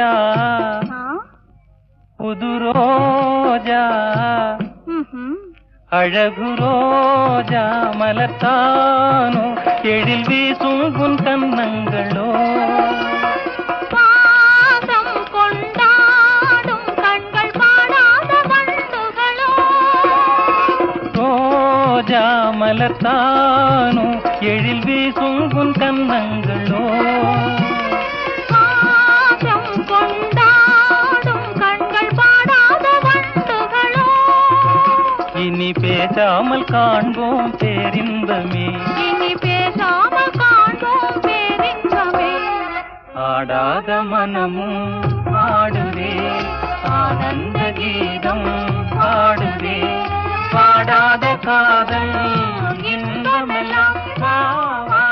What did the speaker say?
ரோஜா புது ரோஜா அழகு ரோஜா மலர்த்தானோ எழில் வீசும் உன் கன்னங்களோ பாசம் கொண்டாடும் கண்கள் பாடாத வண்டுகளோ ரோஜா மலர்த்தானோ எழில் வீசும் உன் கன்னங்களோ பாசம் கொண்டாடும் கண்கள் பாடாத வண்டுகளோ இனி பேசாமல் காண்போம் பேரின்பமே இனி பேசாமல் காண்போம் பேரின்பமே ஆடாத மனமும் ஆடுவே ஆனந்த கீதம் பாடுவே பாடாத காதல் இன்பமெல்லாம் வா வா